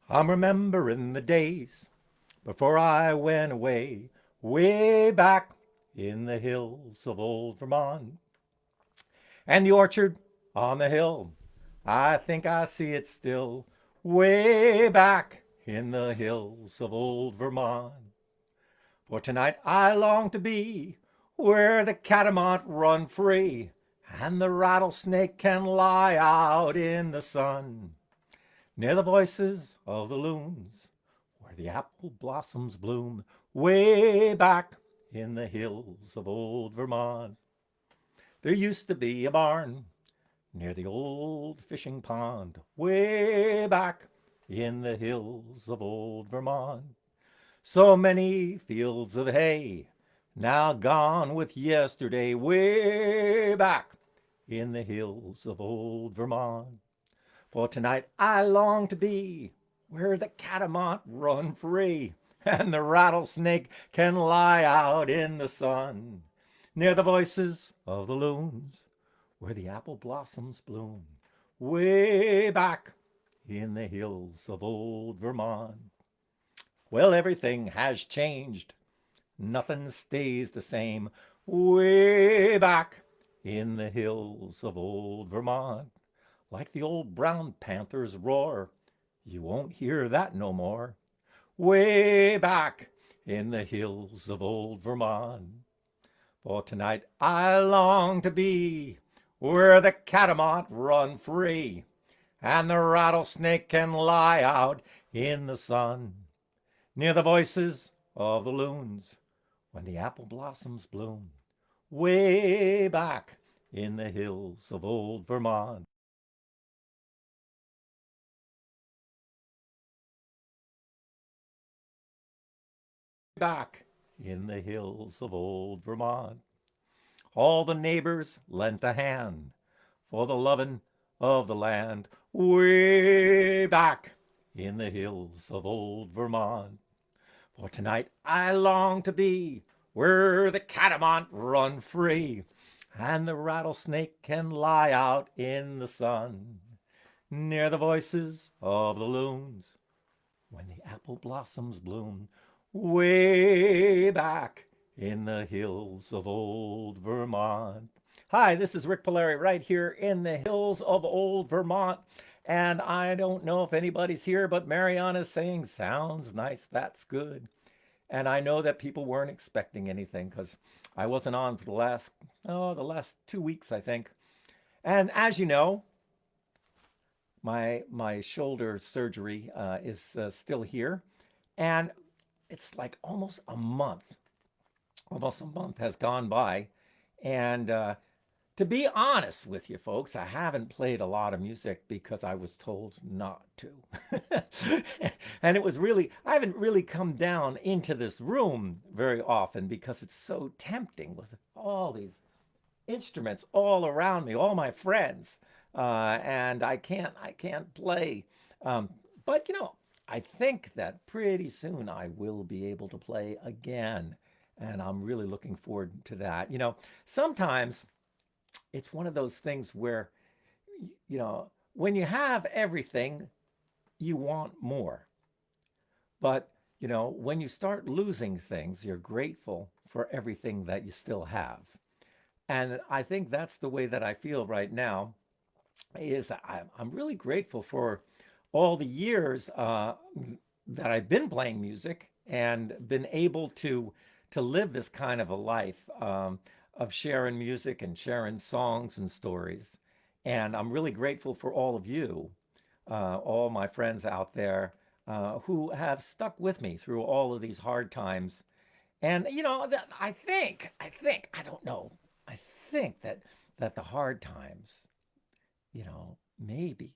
I'm remembering the days before I went away, way back in the hills of old Vermont. And the orchard on the hill, I think I see it still, way back in the hills of old Vermont. For tonight I long to be where the catamount run free and the rattlesnake can lie out in the sun, near the voices of the loons, where the apple blossoms bloom, way back in the hills of old Vermont. There used to be a barn near the old fishing pond, way back in the hills of old Vermont. So many fields of hay, now gone with yesterday, way back in the hills of old Vermont. For tonight I long to be where the catamount run free and the rattlesnake can lie out in the sun, near the voices of the loons, where the apple blossoms bloom, way back in the hills of old Vermont. Well, everything has changed. Nothing stays the same, way back in the hills of old Vermont. Like the old brown panther's roar, you won't hear that no more, way back in the hills of old Vermont. For tonight I long to be where the catamount run free and the rattlesnake can lie out in the sun, near the voices of the loons, when the apple blossoms bloom, way back in the hills of old Vermont. Back in the hills of old Vermont. All the neighbors lent a hand for the lovin' of the land, way back in the hills of old Vermont. For tonight I long to be where the catamount run free and the rattlesnake can lie out in the sun, near the voices of the loons, when the apple blossoms bloom, way back in the hills of old Vermont. Hi, this is Rik Palieri right here in the hills of old Vermont. And I don't know if anybody's here, but Mariana's saying, sounds nice, that's good. And I know that people weren't expecting anything because I wasn't on for the last 2 weeks, I think. And as you know, my shoulder surgery is still here, and it's like almost a month has gone by, and to be honest with you folks, I haven't played a lot of music because I was told not to. And it was really, I haven't really come down into this room very often because it's so tempting with all these instruments all around me, all my friends, and I can't play. Um, but I think that pretty soon I will be able to play again, and I'm really looking forward to that. Sometimes it's one of those things where, when you have everything, you want more. But, when you start losing things, you're grateful for everything that you still have. And I think that's the way that I feel right now is that I'm really grateful for all the years that I've been playing music and been able to live this kind of a life of sharing music and sharing songs and stories. And I'm really grateful for all of you, all my friends out there who have stuck with me through all of these hard times. And I don't know, I think that the hard times, maybe,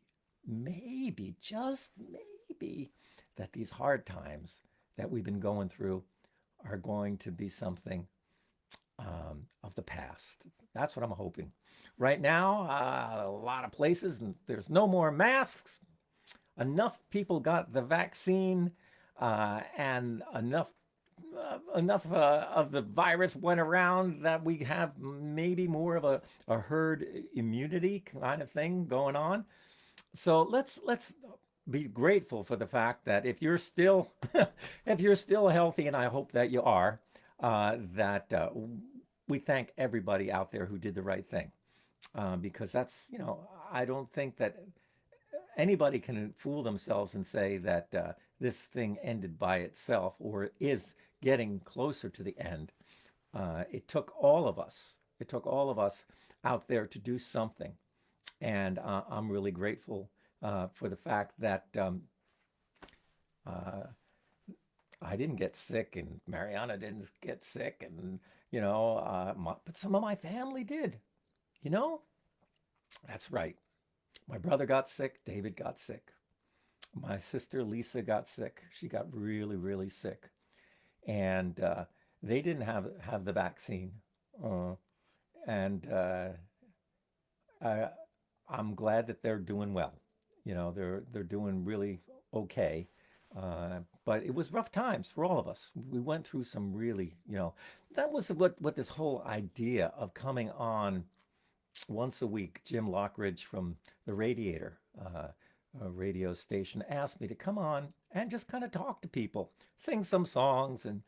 just maybe, that these hard times that we've been going through are going to be something of the past. That's what I'm hoping. Right now, a lot of places, and there's no more masks. Enough people got the vaccine, and enough of the virus went around that we have maybe more of a herd immunity kind of thing going on. So let's be grateful for the fact that if you're still if you're still healthy, and I hope that you are, that we thank everybody out there who did the right thing, because that's, I don't think that anybody can fool themselves and say that this thing ended by itself or is getting closer to the end. It took all of us. It took all of us out there to do something, and I'm really grateful for the fact that uh, I didn't get sick, and Mariana didn't get sick, and but some of my family did. You know, that's right. My brother got sick. David got sick. My sister Lisa got sick. She got really, really sick, and they didn't have the vaccine. Uh, and I, I'm glad that they're doing well. They're doing really okay. But it was rough times for all of us. We went through some really, that was what this whole idea of coming on once a week. Jim Lockridge from the Radiator radio station asked me to come on and just kind of talk to people, sing some songs, and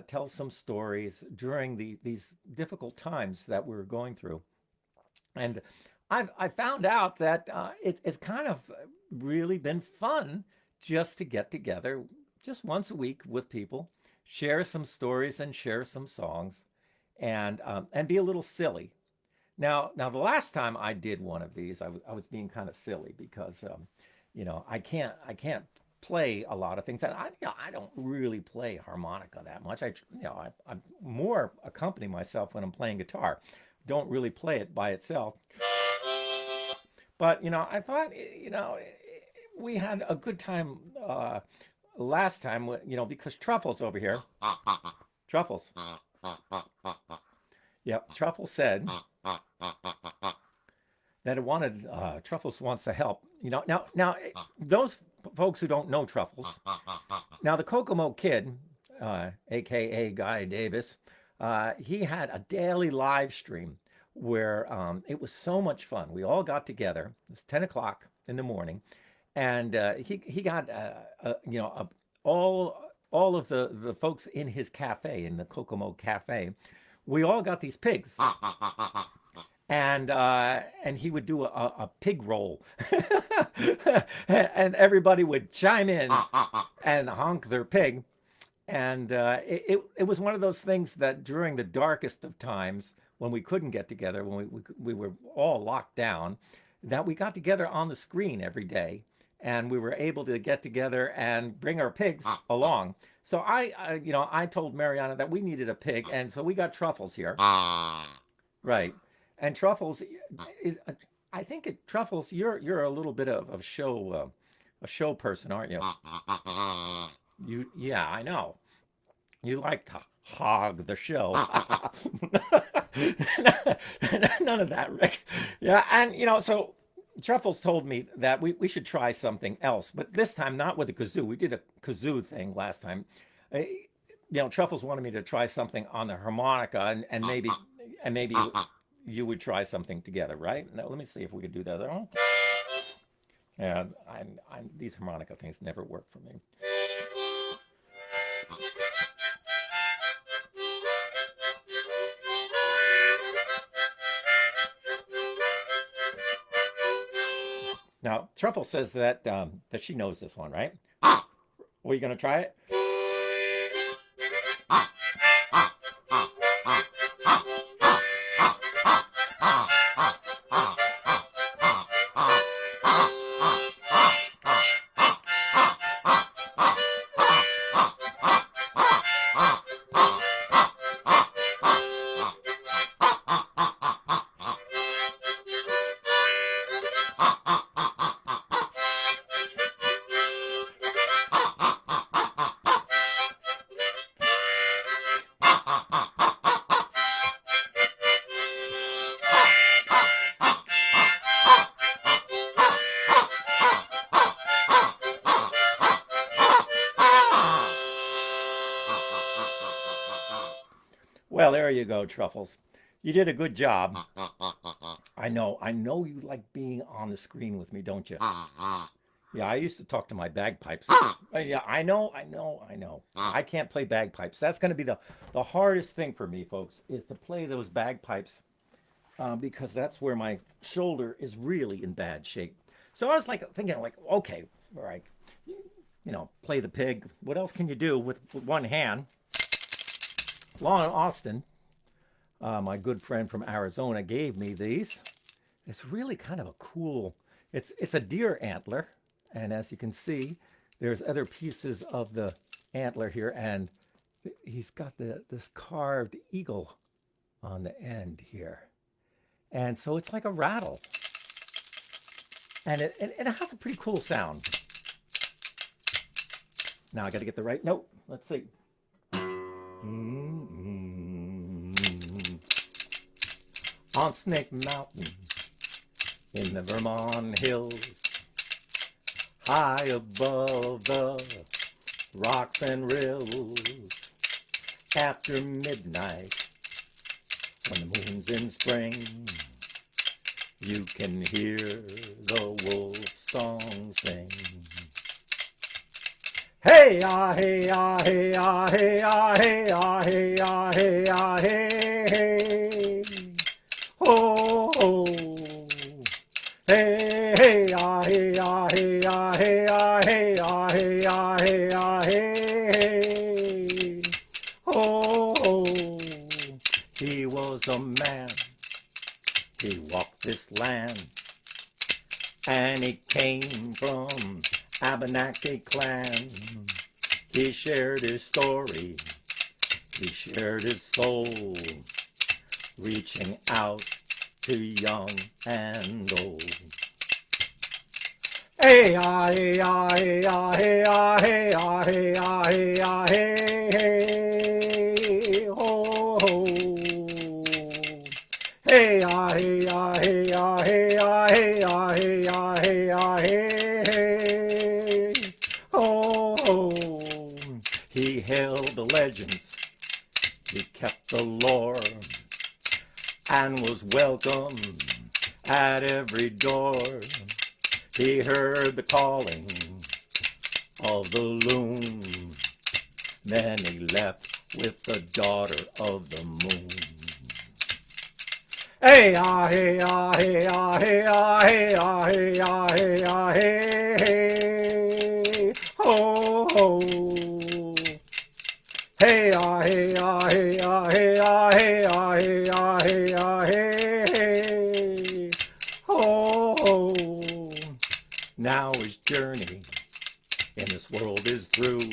tell some stories during these difficult times that we're going through. And I found out that it's kind of really been fun just to get together just once a week with people, share some stories and share some songs, and be a little silly. Now the last time I did one of these, I was being kind of silly because I can't play a lot of things. And I don't really play harmonica that much. I more accompany myself when I'm playing guitar. Don't really play it by itself. But I thought we had a good time last time. Because Truffles over here, Truffles, yep, Truffles said that it wanted Truffles wants to help. Now those folks who don't know Truffles, now the Kokomo Kid, aka Guy Davis, he had a daily live stream where it was so much fun. We all got together. It was 10 o'clock in the morning, and he got all of the folks in his cafe, in the Kokomo Cafe. We all got these pigs, and he would do a pig roll, and everybody would chime in and honk their pig. And it was one of those things that during the darkest of times, when we couldn't get together, when we were all locked down, that we got together on the screen every day, and we were able to get together and bring our pigs along. So I told Mariana that we needed a pig, and so we got Truffles here. Right. And Truffles, I think Truffles, you're a little bit of a show person, aren't you? Yeah, I know. You like to hog the show. None of that, Rick. Yeah, and so Truffles told me that we should try something else, but this time not with a kazoo. We did a kazoo thing last time. Truffles wanted me to try something on the harmonica, and maybe you would try something together, right? Now, let me see if we could do that. Yeah, these harmonica things never work for me. Now, Truffle says that she knows this one, right? Are you gonna try it? Well, there you go, Truffles. You did a good job. I know you like being on the screen with me, don't you? Yeah, I used to talk to my bagpipes. Yeah, I know. I can't play bagpipes. That's going to be the hardest thing for me, folks, is to play those bagpipes because that's where my shoulder is really in bad shape. So I was like thinking, like, okay, all right, play the pig. What else can you do with one hand? Lon Austin, my good friend from Arizona, gave me these. It's really kind of a cool. It's a deer antler, and as you can see, there's other pieces of the antler here, and he's got this carved eagle on the end here, and so it's like a rattle, and it has a pretty cool sound. Now I got to get the right note. Let's see. On Snake Mountain in the Vermont hills, high above the rocks and rills, after midnight, when the moon's in spring, you can hear the wolf song sing. Hey ah hey ah hey ah hey ah hey ah hey ah hey ah hey hey. Ho ho. Hey hey ah hey ah hey ah hey ah hey ah hey ah hey ah hey. Ho ho. He was a man. He walked this land, and he came from Abenaki clan. He shared his story, he shared his soul, reaching out to young and old. Hey ah hey ah hey ah hey ah hey ah hey ah hey ah hey hey ho ho. Hey ah hey ah hey ah hey ah hey ah hey ah hey ah hey hey ho ho. He held the legends, he kept the lore, and was welcome at every door. He heard the calling of the loon, then he left with the daughter of the moon. Hey ah hey ah hey ah hey ah hey ah hey ah hey ah hey hey ho ho. Hey ah hey ah hey ah hey ah hey ah hey ah hey ah hey hey ho ho. Now his journey in this world is through,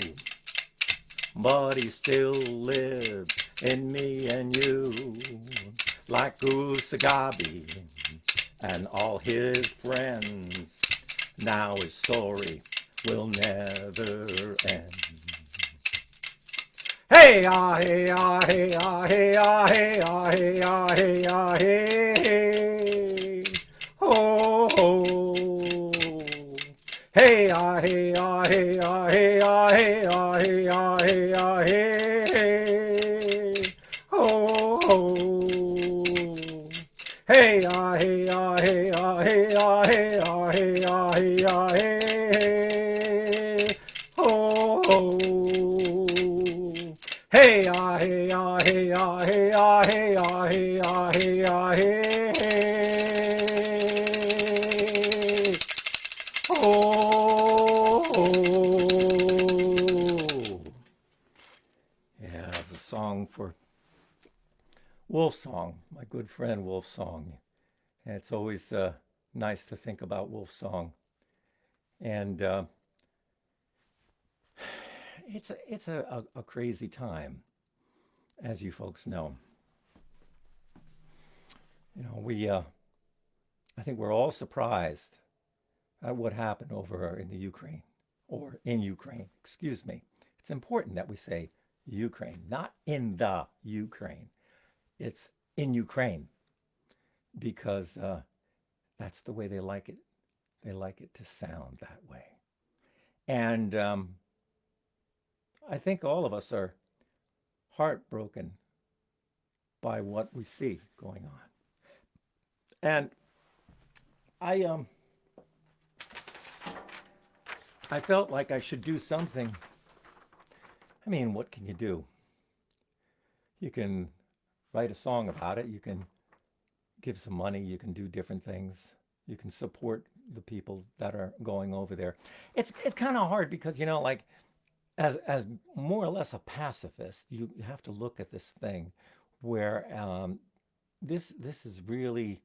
but he still lives in me and you, like Usagabi and all his friends. Now his story will never end. Hey ah hey ah hey ah hey ah hey ah hey ah hey ah hey hey ho ho. Hey ah hey ah hey ah hey ah hey ah hey ah hey ah hey hey ho ho. Hey ah hey ah hey ah hey ah hey ah hey ah hey ah hey ho ho. Hey ah hey ah hey ah hey ah hey ah hey ah hey ah hey oh. Yeah, it's a song for Wolf Song, my good friend Wolf Song. And it's always nice to think about Wolf Song. And it's a crazy time, as you folks know. I think we're all surprised at what happened over in the Ukraine, or in Ukraine, excuse me. It's important that we say Ukraine, not in the Ukraine. It's in Ukraine because that's the way they like it. They like it to sound that way. And I think all of us are heartbroken by what we see going on. And I I felt like I should do something. I mean, what can you do? You can write a song about it. You can give some money. You can do different things. You can support the people that are going over there. It's kind of hard because like as more or less a pacifist, you have to look at this thing where this is really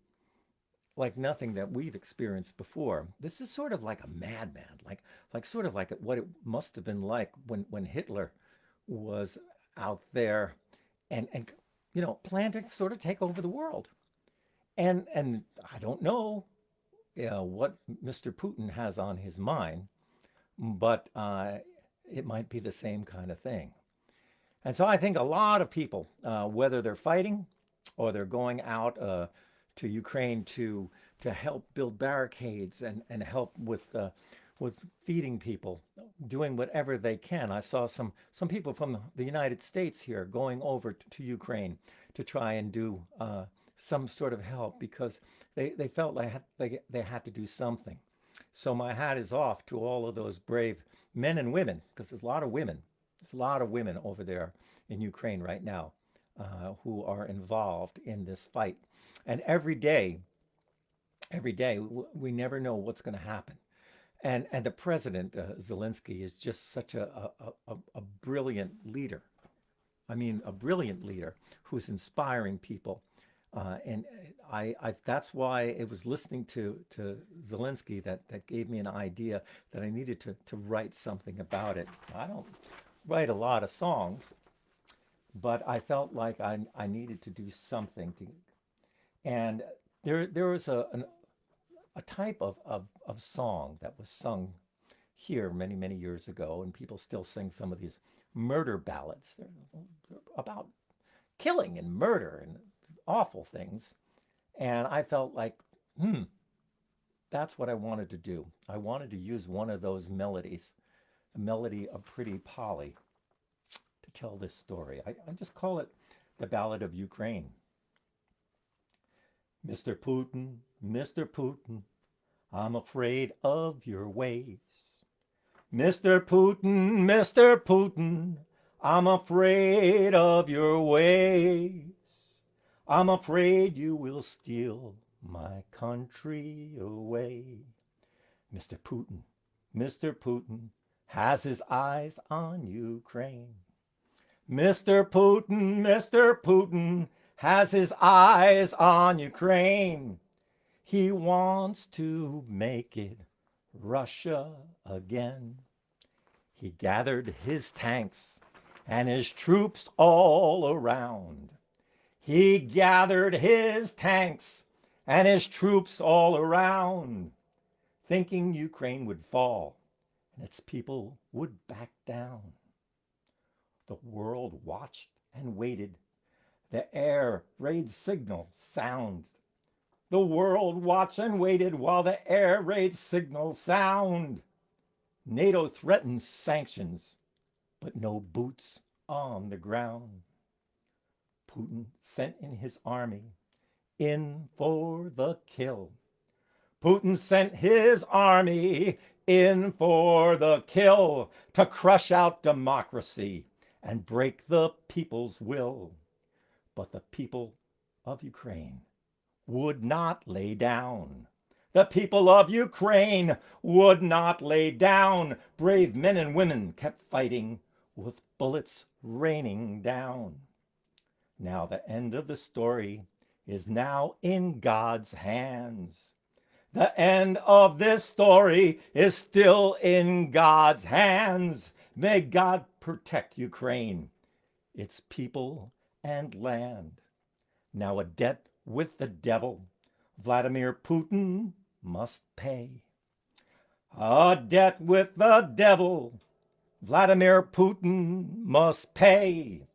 like nothing that we've experienced before. This is sort of like a madman, like sort of like what it must have been like when Hitler was out there and planned to sort of take over the world. And I don't know what Mr. Putin has on his mind, but it might be the same kind of thing. And so I think a lot of people, whether they're fighting or they're going out to Ukraine to help build barricades and help with feeding people, doing whatever they can. I saw some people from the United States here going over to Ukraine to try and do some sort of help because they felt like they had to do something. So my hat is off to all of those brave men and women, because there's a lot of women. There's a lot of women over there in Ukraine right now who are involved in this fight. And every day, we never know what's going to happen. And the president, Zelensky, is just such a brilliant leader. I mean, a brilliant leader who's inspiring people. And that's why it was listening to Zelensky that gave me an idea that I needed to write something about it. I don't write a lot of songs, but I felt like I needed to do something to. And there was a type of song that was sung here many, many years ago, and people still sing some of these murder ballads. They're about killing and murder and awful things. And I felt like, that's what I wanted to do. I wanted to use one of those melodies, the melody of Pretty Polly, to tell this story. I just call it the Ballad of Ukraine. Mr. Putin, I'm afraid of your ways. Mr. Putin, I'm afraid of your ways. I'm afraid you will steal my country away. Mr. Putin has his eyes on Ukraine. Mr. Putin has his eyes on Ukraine. He wants to make it Russia again. He gathered his tanks and his troops all around. He gathered his tanks and his troops all around, thinking Ukraine would fall and its people would back down. The world watched and waited. The air raid signal sounds. The world watched and waited while the air raid signal sound. NATO threatened sanctions, but no boots on the ground. Putin sent in his army in for the kill. Putin sent his army in for the kill to crush out democracy and break the people's will. But the people of Ukraine would not lay down. The people of Ukraine would not lay down. Brave men and women kept fighting with bullets raining down. Now the end of the story is now in God's hands. The end of this story is still in God's hands. May God protect Ukraine, its people and land. Now a debt with the devil Vladimir Putin must pay. A debt with the devil Vladimir Putin must pay,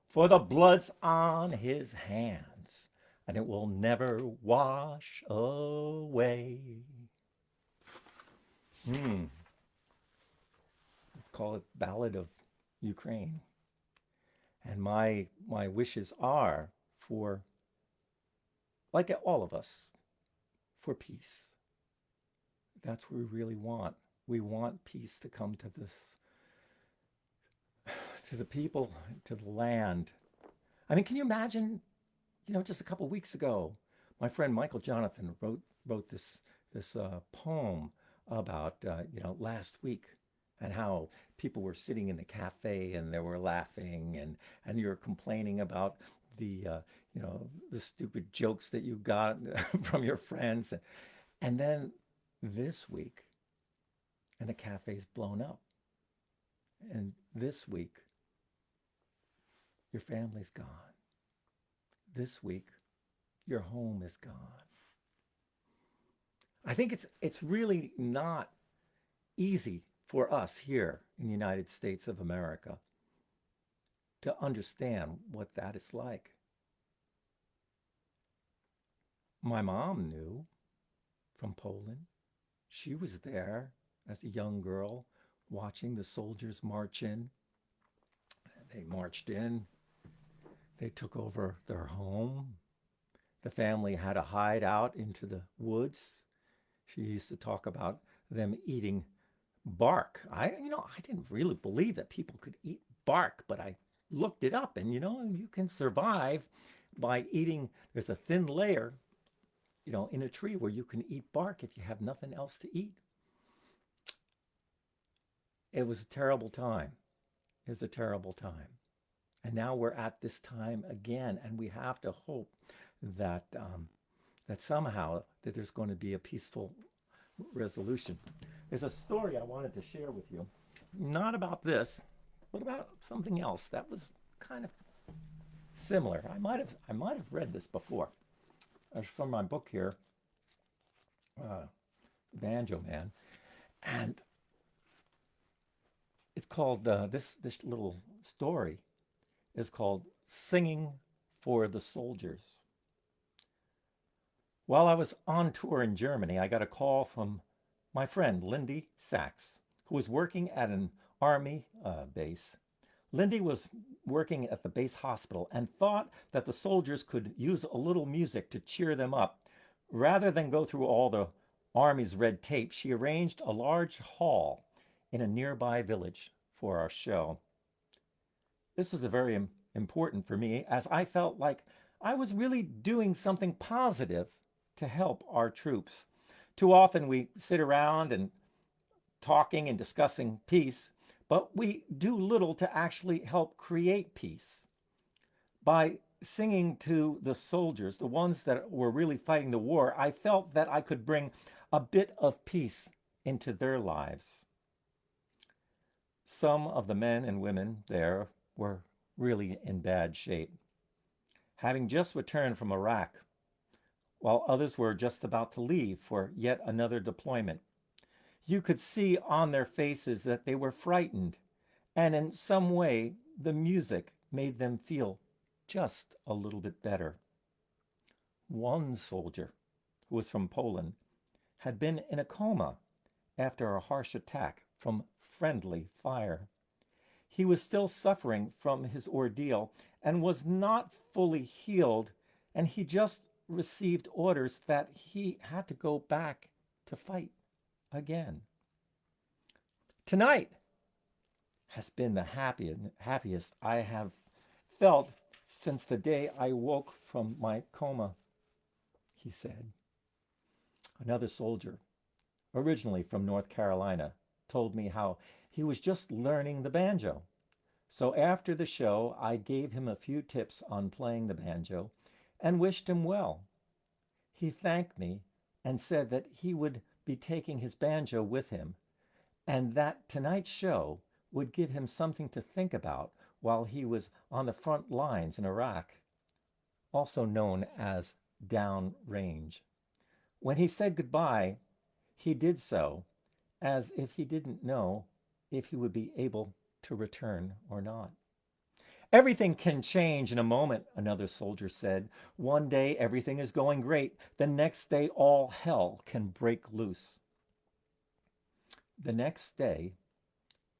for the blood's on his hands and it will never wash away. Let's call it Ballad of Ukraine. And my wishes are for, like all of us, for peace. That's what we really want. We want peace to come to this, to the people, to the land. I mean, can you imagine, just a couple of weeks ago, my friend Michael Jonathan wrote this poem about last week, and how people were sitting in the cafe and they were laughing, and you're complaining about the stupid jokes that you got from your friends, and then this week, and the cafe's blown up, and this week your family's gone. This week your home is gone. I think it's really not easy for us here in the United States of America to understand what that is like. My mom knew from Poland. She was there as a young girl watching the soldiers march in. They marched in. They took over their home. The family had to hide out into the woods. She used to talk about them eating bark. I didn't really believe that people could eat bark, but I looked it up, and you can survive by eating. There's a thin layer, in a tree where you can eat bark if you have nothing else to eat. It was a terrible time. It was a terrible time. And now we're at this time again, and we have to hope that that somehow that there's going to be a peaceful resolution. There's a story I wanted to share with you, not about this, but about something else that was kind of similar. I might have read this before. It's from my book here, Banjo Man, and it's called this little story is called Singing for the Soldiers. While I was on tour in Germany, I got a call from my friend Lindy Sachs, who was working at an army base. Lindy was working at the base hospital and thought that the soldiers could use a little music to cheer them up. Rather than go through all the army's red tape, she arranged a large hall in a nearby village for our show. This was very important for me, as I felt like I was really doing something positive to help our troops. Too often we sit around and talking and discussing peace, but we do little to actually help create peace. By singing to the soldiers, the ones that were really fighting the war, I felt that I could bring a bit of peace into their lives. Some of the men and women there were really in bad shape, having just returned from Iraq, while others were just about to leave for yet another deployment. You could see on their faces that they were frightened, and in some way the music made them feel just a little bit better. One soldier, who was from Poland, had been in a coma after a harsh attack from friendly fire. He was still suffering from his ordeal and was not fully healed, and he just received orders that he had to go back to fight again. Tonight has been the happiest I have felt since the day I woke from my coma, he said. Another soldier, originally from North Carolina, told me how he was just learning the banjo. So after the show, I gave him a few tips on playing the banjo and wished him well. He thanked me and said that he would be taking his banjo with him, and that tonight's show would give him something to think about while he was on the front lines in Iraq, also known as downrange. When he said goodbye, he did so as if he didn't know if he would be able to return or not. Everything can change in a moment, another soldier said. One day everything is going great. The next day all hell can break loose. The next day,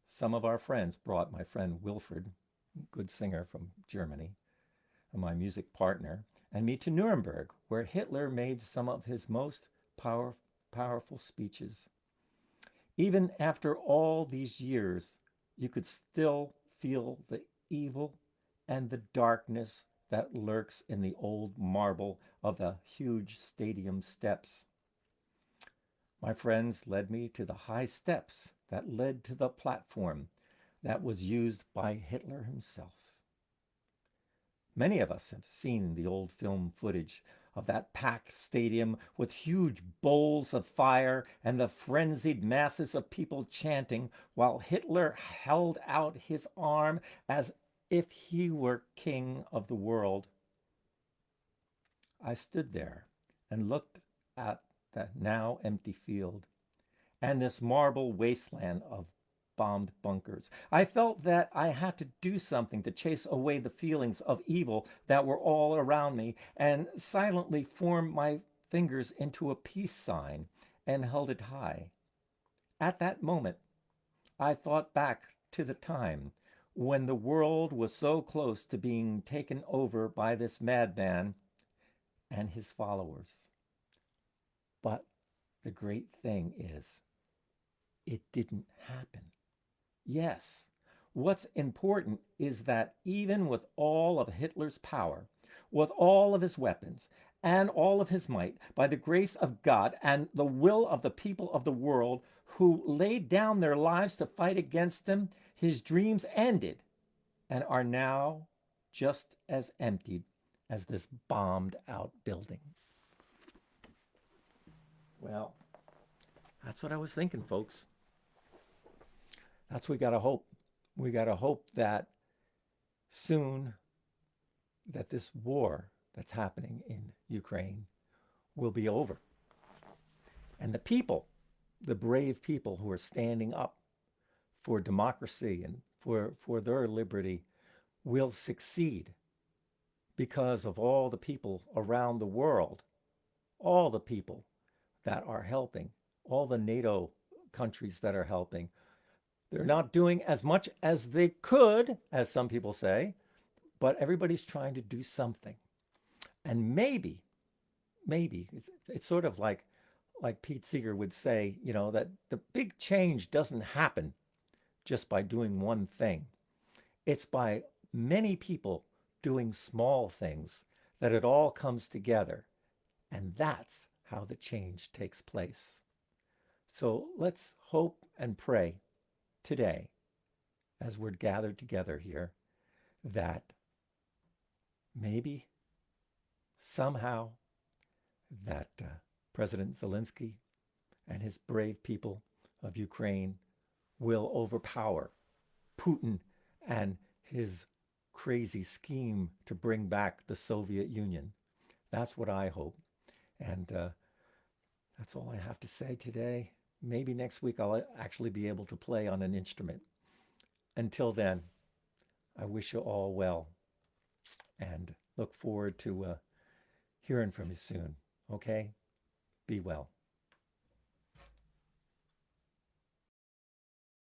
some of our friends brought my friend Wilfred, good singer from Germany, and my music partner, and me to Nuremberg, where Hitler made some of his most powerful speeches. Even after all these years, you could still feel the evil and the darkness that lurks in the old marble of the huge stadium steps. My friends led me to the high steps that led to the platform that was used by Hitler himself. Many of us have seen the old film footage of that packed stadium with huge bowls of fire and the frenzied masses of people chanting while Hitler held out his arm as if he were king of the world. I stood there and looked at the now empty field and this marble wasteland of bombed bunkers. I felt that I had to do something to chase away the feelings of evil that were all around me, and silently formed my fingers into a peace sign and held it high. At that moment, I thought back to the time when the world was so close to being taken over by this madman and his followers. But the great thing is, it didn't happen. Yes, what's important is that even with all of Hitler's power, with all of his weapons, and all of his might, by the grace of God and the will of the people of the world who laid down their lives to fight against him, his dreams ended and are now just as emptied as this bombed out building. Well, that's what I was thinking, folks. That's what we got to hope. We got to hope that soon that this war that's happening in Ukraine will be over. And the people, the brave people who are standing up for democracy and for their liberty will succeed because of all the people around the world, all the people that are helping, all the NATO countries that are helping. They're not doing as much as they could, as some people say, but everybody's trying to do something. And maybe it's sort of like Pete Seeger would say, that the big change doesn't happen just by doing one thing. It's by many people doing small things that it all comes together. And that's how the change takes place. So let's hope and pray today, as we're gathered together here, that maybe somehow that President Zelensky and his brave people of Ukraine will overpower Putin and his crazy scheme to bring back the Soviet Union. That's what I hope. And that's all I have to say today. Maybe next week I'll actually be able to play on an instrument. Until then, I wish you all well and look forward to hearing from you soon. Okay? Be well.